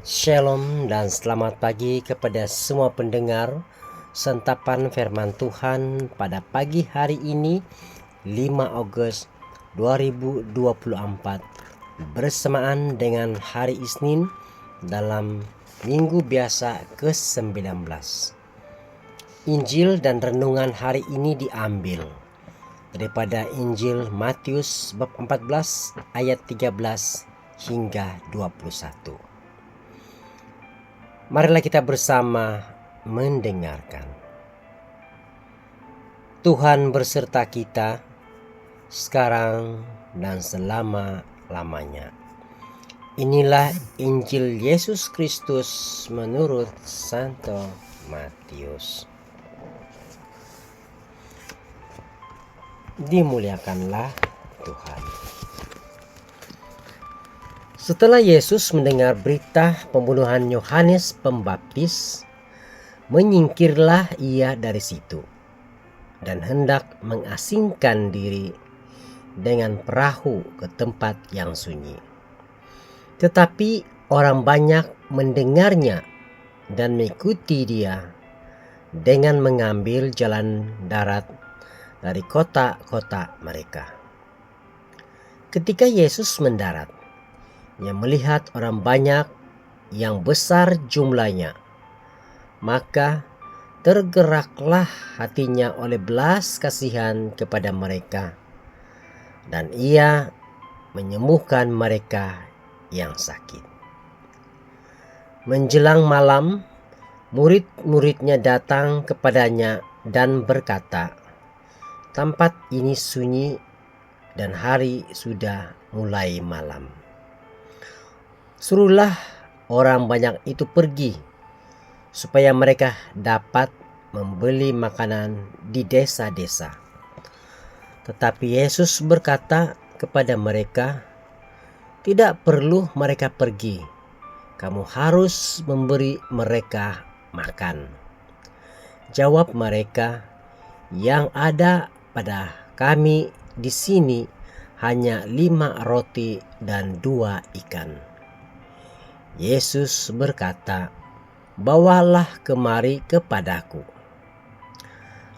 Shalom dan selamat pagi kepada semua pendengar Sentapan Firman Tuhan pada pagi hari ini 5 Agustus 2024 bersamaan dengan hari Isnin dalam minggu biasa ke-19. Injil dan renungan hari ini diambil daripada Injil Matius bab 14 ayat 13 hingga 21. Marilah kita bersama mendengarkan. Tuhan berserta kita sekarang dan selama-lamanya. Inilah Injil Yesus Kristus menurut Santo Matius. Dimuliakanlah Tuhan. Setelah Yesus mendengar berita pembunuhan Yohanes Pembaptis, menyingkirlah ia dari situ dan hendak mengasingkan diri dengan perahu ke tempat yang sunyi. Tetapi orang banyak mendengarnya dan mengikuti dia dengan mengambil jalan darat dari kota-kota mereka. Ketika Yesus mendarat, ia melihat orang banyak yang besar jumlahnya, maka tergeraklah hatinya oleh belas kasihan kepada mereka, dan ia menyembuhkan mereka yang sakit. Menjelang malam, murid-muridnya datang kepadanya dan berkata, "Tempat ini sunyi dan hari sudah mulai malam. Suruhlah orang banyak itu pergi, supaya mereka dapat membeli makanan di desa-desa." Tetapi Yesus berkata kepada mereka, "Tidak perlu mereka pergi, kamu harus memberi mereka makan." Jawab mereka, "Yang ada pada kami di sini hanya 5 roti dan 2 ikan." Yesus berkata, "Bawalah kemari kepadaku."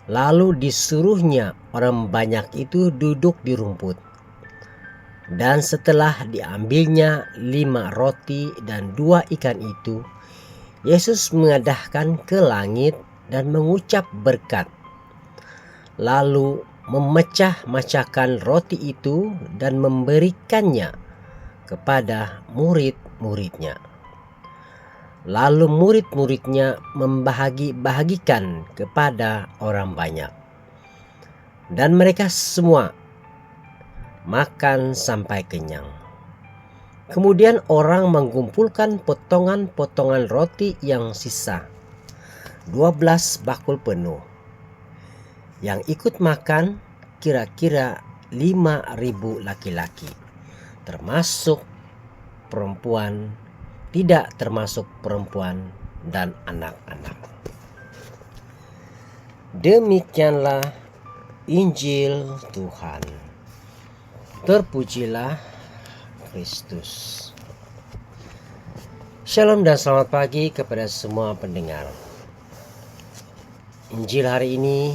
Lalu disuruhnya orang banyak itu duduk di rumput. Dan setelah diambilnya 5 roti dan 2 ikan itu, Yesus mengadahkan ke langit dan mengucap berkat. Lalu memecah-mecahkan roti itu dan memberikannya kepada murid-muridnya. Lalu murid-muridnya membagi-bagikan kepada orang banyak. Dan mereka semua makan sampai kenyang. Kemudian orang mengumpulkan potongan-potongan roti yang sisa, 12 bakul penuh. Yang ikut makan kira-kira 5.000 laki-laki, termasuk perempuan, tidak termasuk perempuan dan anak-anak. Demikianlah Injil Tuhan. Terpujilah Kristus. Shalom dan selamat pagi kepada semua pendengar. Injil hari ini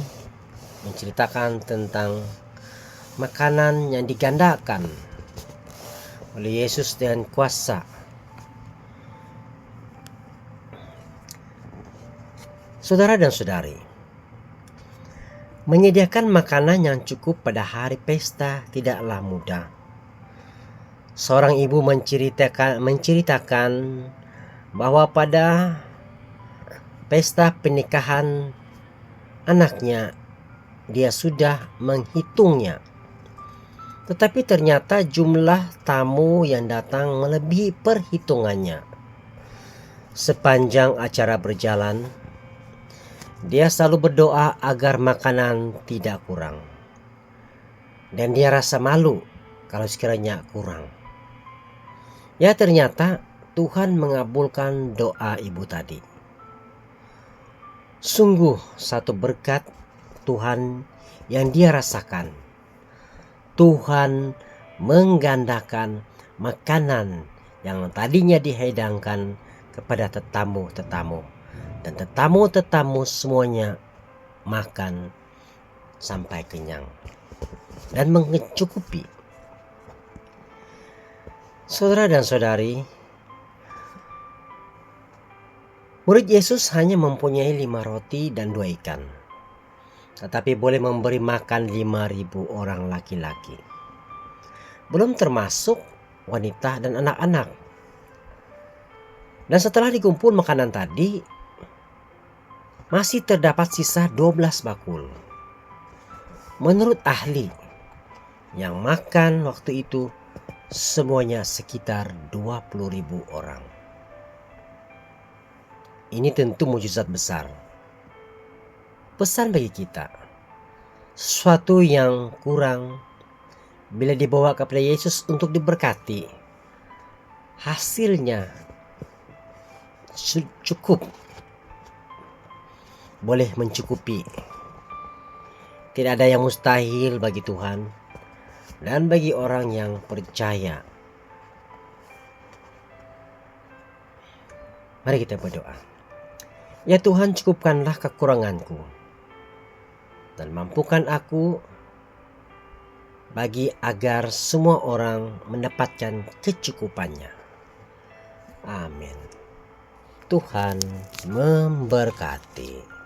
menceritakan tentang makanan yang digandakan oleh Yesus dengan kuasa. Saudara dan saudari, menyediakan makanan yang cukup pada hari pesta tidaklah mudah. Seorang ibu menceritakan bahwa pada pesta pernikahan anaknya, dia sudah menghitungnya. Tetapi ternyata jumlah tamu yang datang melebihi perhitungannya. Sepanjang acara berjalan, dia selalu berdoa agar makanan tidak kurang. Dan dia rasa malu kalau sekiranya kurang. Ya, ternyata Tuhan mengabulkan doa ibu tadi. Sungguh satu berkat Tuhan yang dia rasakan. Tuhan menggandakan makanan yang tadinya dihidangkan kepada tetamu-tetamu, dan tetamu-tetamu semuanya makan sampai kenyang dan mencukupi. Saudara dan saudari, murid Yesus hanya mempunyai 5 roti dan 2 ikan, tetapi boleh memberi makan 5.000 orang laki-laki, belum termasuk wanita dan anak-anak. Dan setelah dikumpul makanan tadi, masih terdapat sisa 12 bakul. Menurut ahli, yang makan waktu itu semuanya sekitar 20.000 orang. Ini tentu mujizat besar. Pesan bagi kita, sesuatu yang kurang bila dibawa kepada Yesus untuk diberkati, hasilnya cukup, boleh mencukupi. Tidak ada yang mustahil bagi Tuhan dan bagi orang yang percaya. Mari kita berdoa. Ya Tuhan, cukupkanlah kekuranganku dan mampukan aku bagi agar semua orang mendapatkan kecukupannya. Amin. Tuhan memberkati.